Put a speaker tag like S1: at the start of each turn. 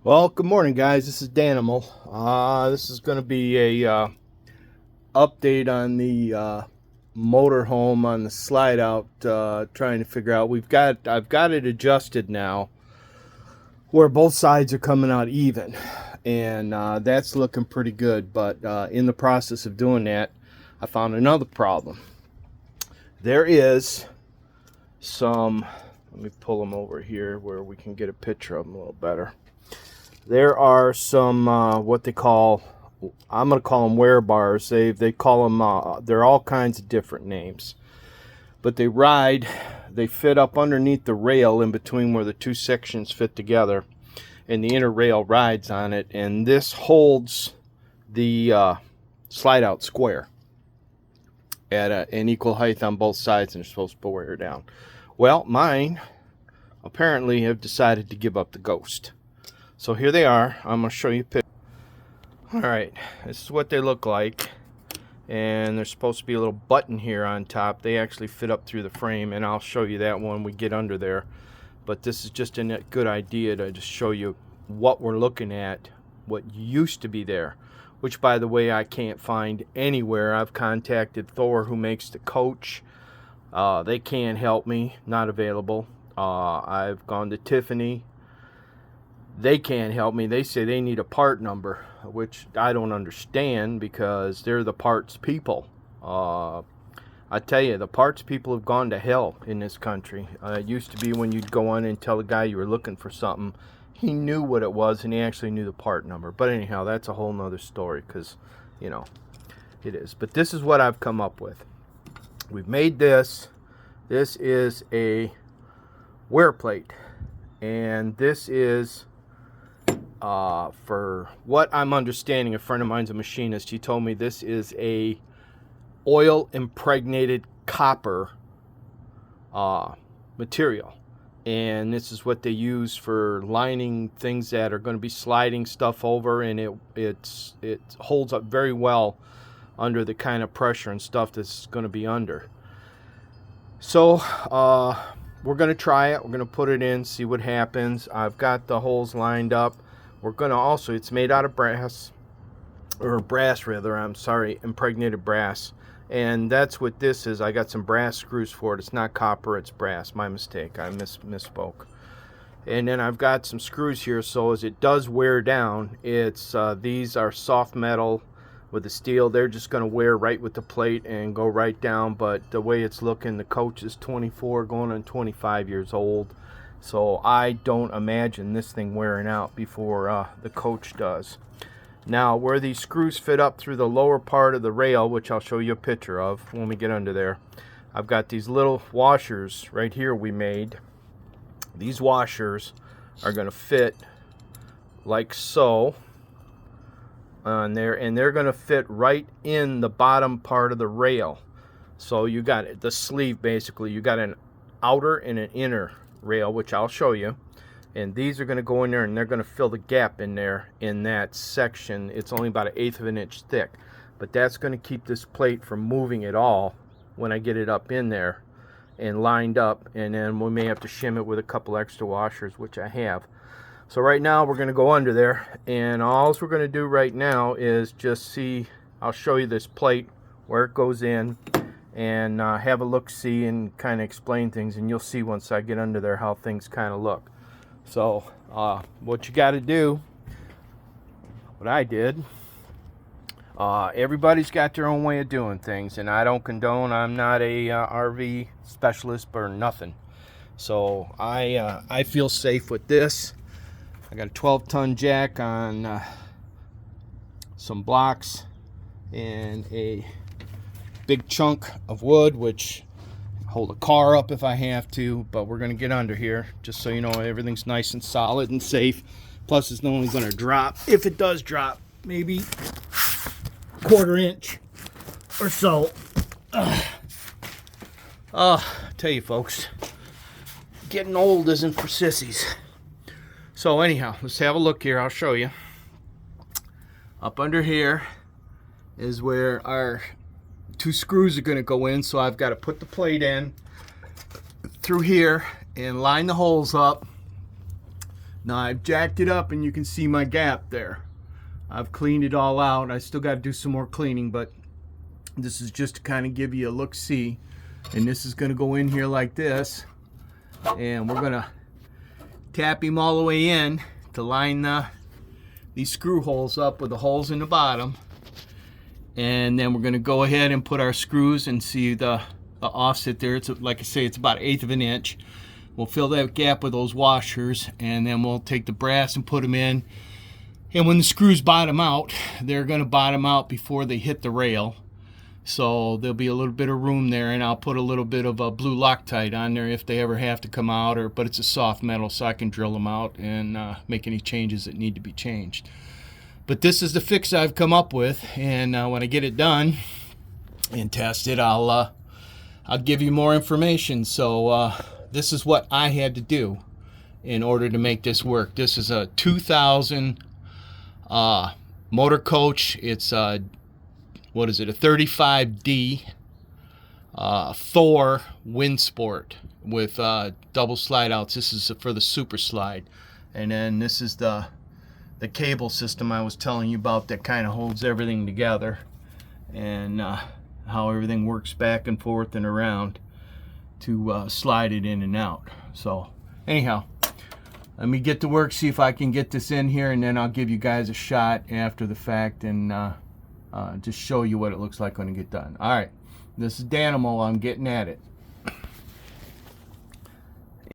S1: Well, good morning, guys. This is Danimal. This is going to be a update on the motorhome on the slide out. Trying to figure out. I've got it adjusted now, where both sides are coming out even, and that's looking pretty good. But in the process of doing that, I found another problem. There is some. Let me pull them over here where we can get a picture of them a little better. There are some what they call, I'm going to call them wear bars. They call them, they're all kinds of different names. But they fit up underneath the rail in between where the two sections fit together. And the inner rail rides on it. And this holds the slide out square at an equal height on both sides, and they're supposed to wear down. Well, mine apparently have decided to give up the ghost. So here they are. I'm going to show you a picture. Alright, this is what they look like. And there's supposed to be a little button here on top. They actually fit up through the frame, and I'll show you that when we get under there. But this is just a good idea to just show you what we're looking at, what used to be there. Which, by the way, I can't find anywhere. I've contacted Thor, who makes the coach. They can't help me. Not available. I've gone to Tiffany. They can't help me. They say they need a part number, which I don't understand because they're the parts people. I tell you, the parts people have gone to hell in this country. It used to be when you'd go on and tell the guy you were looking for something, he knew what it was and he actually knew the part number. But anyhow, that's a whole nother story because, you know, it is. But this is what I've come up with. We've made this. This is a wear plate. And this is... for what I'm understanding, a friend of mine's a machinist. He told me this is a oil impregnated copper material, and this is what they use for lining things that are going to be sliding stuff over, and it holds up very well under the kind of pressure and stuff that's going to be under. So we're going to try it. We're going to put it in, see what happens. I've got the holes lined up. We're going to also, it's made out of brass, or brass rather, I'm sorry, impregnated brass. And that's what this is. I got some brass screws for it. It's not copper, it's brass. My mistake, I misspoke. And then I've got some screws here, so as it does wear down, it's these are soft metal with the steel. They're just going to wear right with the plate and go right down. But the way it's looking, the coach is 24, going on 25 years old. So I don't imagine this thing wearing out before the coach does. Now, where these screws fit up through the lower part of the rail, which I'll show you a picture of when we get under there, I've got these little washers right here we made. These washers are going to fit like so on there, and they're going to fit right in the bottom part of the rail. So you got it, the sleeve basically. You got an outer and an inner rail, which I'll show you, and these are going to go in there and they're going to fill the gap in there in that section. It's only about 1/8 of an inch thick, but that's going to keep this plate from moving at all when I get it up in there and lined up. And then we may have to shim it with a couple extra washers, which I have. So right now we're going to go under there, and all we're going to do right now is just see, I'll show you this plate where it goes in, and have a look-see and kind of explain things, and you'll see once I get under there how things kind of look. So what you got to do, what I did, everybody's got their own way of doing things, and I don't condone. I'm not a RV specialist or nothing, so I feel safe with this. I got a 12-ton jack on some blocks and a big chunk of wood, which hold a car up if I have to. But we're going to get under here just so you know everything's nice and solid and safe. Plus it's not only going to drop, if it does drop, maybe 1/4 inch or so. Tell you folks, getting old isn't for sissies. So anyhow, let's have a look here. I'll show you. Up under here is where our 2 screws are going to go in, so I've got to put the plate in through here and line the holes up Now I've jacked it up and you can see my gap there. I've cleaned it all out. I still got to do some more cleaning, but this is just to kind of give you a look-see. And this is going to go in here like this. And we're going to tap him all the way in to line these screw holes up with the holes in the bottom. And then we're going to go ahead and put our screws and see the offset there. It's, like I say, it's about 1/8 of an inch. We'll fill that gap with those washers, and then we'll take the brass and put them in. And when the screws bottom out, they're going to bottom out before they hit the rail. So there'll be a little bit of room there, and I'll put a little bit of a blue Loctite on there if they ever have to come out, but it's a soft metal, so I can drill them out and make any changes that need to be changed. But this is the fix I've come up with, and when I get it done and test it, I'll give you more information. So this is what I had to do in order to make this work. This is a 2000 motor coach. It's what is it, a 35D Thor Windsport with double slide outs. This is for the super slide. And then this is the cable system I was telling you about that kind of holds everything together, and how everything works back and forth and around to slide it in and out. So anyhow, let me get to work, see if I can get this in here, and then I'll give you guys a shot after the fact and just show you what it looks like when it gets done. All right, this is Danimal. I'm getting at it.